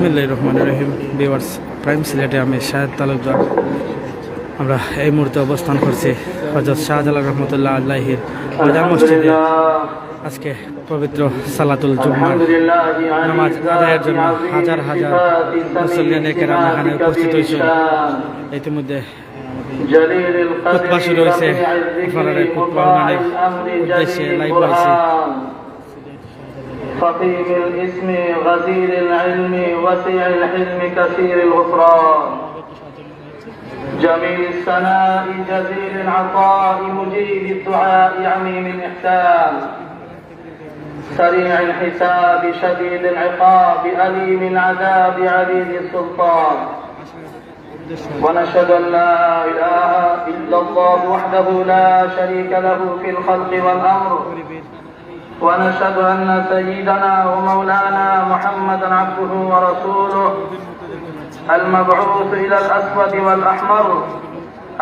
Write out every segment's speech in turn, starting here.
বিসমিল্লাহির রহমানির রহিম। Viewers, prime সিলেটে আমি শাহেদ তালুকদার। আমরা এই মুহূর্তে অবস্থান করছি হযরত শাহজালাল রহমতুল্লাহ আলাইহির ময়দান মসজিদে। আজকে পবিত্র সালাতুল জুমার নামাজ আদায়ের জন্য হাজার হাজার মুসল্লিয়ানে কেরাম এখানে উপস্থিত হয়েছেন। ইতিমধ্যে খুতবা শুরু হয়েছে। আপনারা খুতবা উদ্দেশ্যে লাইভ হয়েছে। خفيف الاسم غزير العلم وسيع الحلم كثير الغفران جميل الثناء جزيل العطاء مجيب الدعاء عميم الإحسان سريع الحساب شديد العقاب أليم العذاب عليم السلطان ونشهد أن لا إله إلا الله وحده لا شريك له في الخلق والأمر ونشهد أن سيدنا ومولانا محمدا عبده ورسوله المبعوث إلى الأسود والأحمر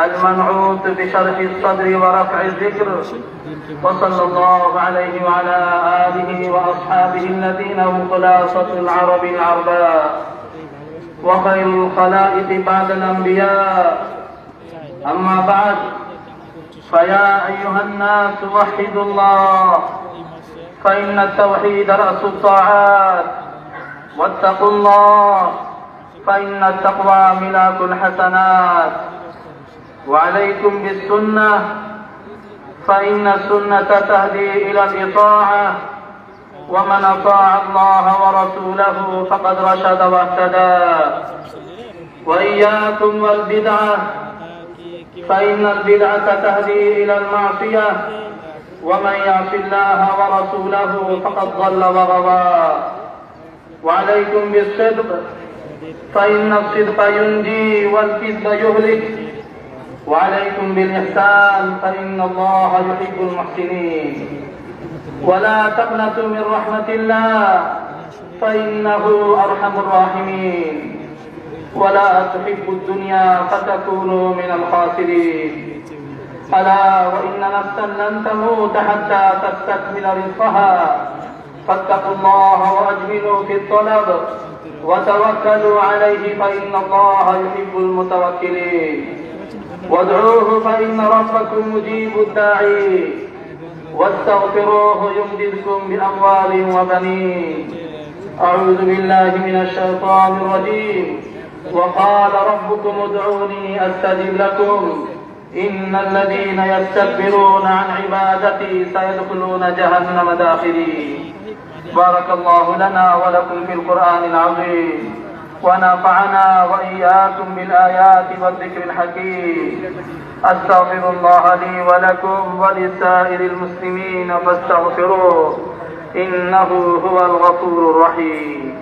المنعوت بشرح الصدر ورفع الذكر وصلى الله عليه وعلى آله وأصحابه الذين هم خلاصة العرب العرباء وخير الخلائق بعد الأنبياء أما بعد فيا أيها الناس وحدوا الله فإن التوحيد رأس الطاعات واتقوا الله فإن التقوى ملاك الحسنات وعليكم بالسنة فإن السنة تهدي إلى الإطاعة ومن أطاع الله ورسوله فقد رشد واهتدى وإياكم والبدعة فإن البدعة تهدي إلى المعصية ومن يعص الله ورسوله فقد ضل وغوى وعليكم بالصدق فإن الصدق ينجي والكذب يهلك وعليكم بالإحسان فإن الله يحب المحسنين ولا تقنطوا من رحمة الله فإنه أرحم الراحمين ولا تحبوا الدنيا فتكونوا من الخاسرين ألا وإن نفسا لن تموت حتى تستكمل رزقها فاتقوا الله وأجملوا في الطلب وتوكلوا عليه فإن الله يحب المتوكلين وادعوه فإن ربكم مجيب الداعي واستغفروه يمددكم بأموال وبنين أعوذ بالله من الشيطان الرجيم وقال ربكم ادعوني أستجب لكم إن الذين يستكبرون عن عبادتي سيدخلون جهنم داخرين بارك الله لنا ولكم في القرآن العظيم ونفعنا وإياكم بالآيات والذكر الحكيم أستغفر الله لي ولكم ولسائر المسلمين فاستغفروه إنه هو الغفور الرحيم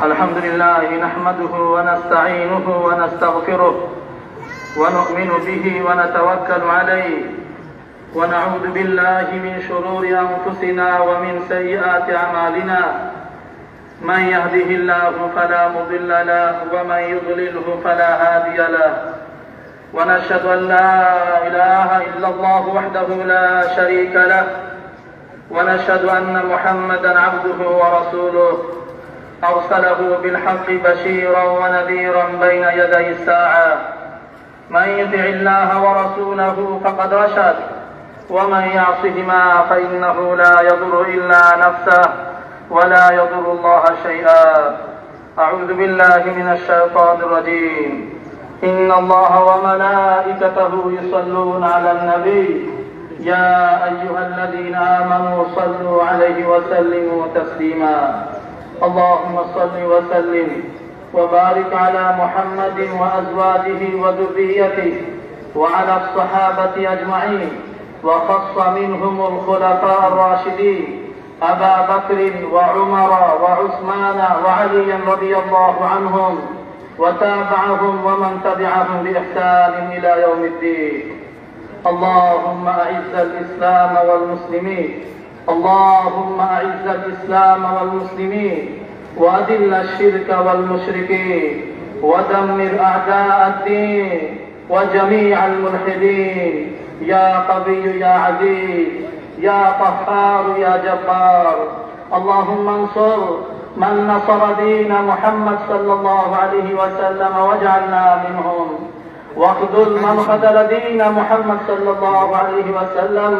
الحمد لله نحمده ونستعينه ونستغفره ونؤمن به ونتوكل عليه ونعوذ بالله من شرور أنفسنا ومن سيئات أعمالنا من يهده الله فلا مضل له ومن يضلله فلا هادي له ونشهد أن لا إله إلا الله وحده لا شريك له ونشهد أن محمدا عبده ورسوله أرسله بالحق بشيرا ونذيرا بين يدي الساعة من يطع الله ورسوله فقد رشد ومن يعصهما فإنه لا يضر إلا نفسه ولا يضر الله شيئا أعوذ بالله من الشيطان الرجيم إن الله وملائكته يصلون على النبي يا أيها الذين آمنوا صلوا عليه وسلموا تسليما اللهم صل وسلم وبارك على محمد وأزواجه وذريته وعلى الصحابة أجمعين وخص منهم الخلفاء الراشدين أبا بكر وعمر وعثمان وعلي رضي الله عنهم وتابعهم ومن تبعهم بإحسان إلى يوم الدين اللهم أعز الإسلام والمسلمين اللهم أعز الإسلام والمسلمين وأذل الشرك والمشركين ودمر أعداء الدين وجميع الملحدين يا قوي يا عزيز يا قهار يا جبار. اللهم انصر من نصر دين محمد صلى الله عليه وسلم واجعلنا منهم، واخذل من خذل دين محمد صلى الله عليه وسلم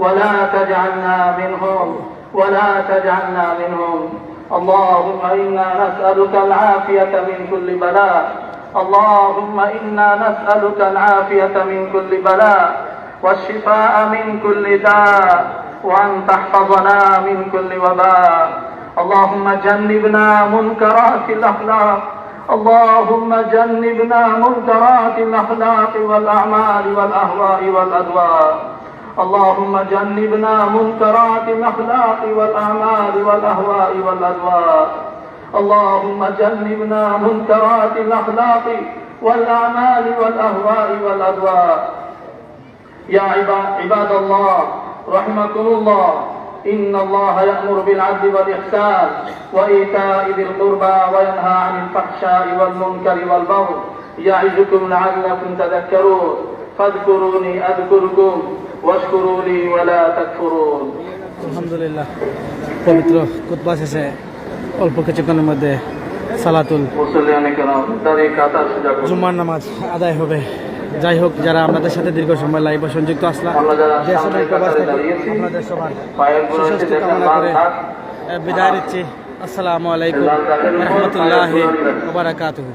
ولا تجعلنا منهم ولا تجعلنا منهم. اللهم إنا نسألك العافية من كل بلاء، اللهم إنا نسألك العافية من كل بلاء والشفاء من كل داء، وأن تحفظنا من كل وباء. اللهم جنبنا منكرات الأخلاق، اللهم جنبنا منكرات الأخلاق والأعمال والأهواء والأدواء. اللهم جنبنا منكرات الأخلاق والأعمال والأهواء والأدواء. اللهم جنبنا منكرات الأخلاق والأعمال والأهواء والأدواء. يا عباد الله رحمكم الله، إن الله يأمر بالعدل والإحسان وإيتاء ذي القربى وينهى عن الفحشاء والمنكر والبغي يعظكم لعلكم تذكرون فاذكروني أذكركم واشكروا لي ولا تكفرون. আলহামদুলিল্লাহ, পবিত্র খুতবা শেষে অল্প কিছুক্ষণের মধ্যে সালাতুল জুমার নামাজ আদায় হবে। যাই হোক, যারা আপনাদের সাথে দীর্ঘ সময় লাইভে সংযুক্ত আসলাম, আপনাদের সবার সুস্বাস্থ্য কামনা করে বিদায় নিচ্ছি। আসসালামু আলাইকুম রহমতুল্লাহি ওয়া বারাকাতুহু।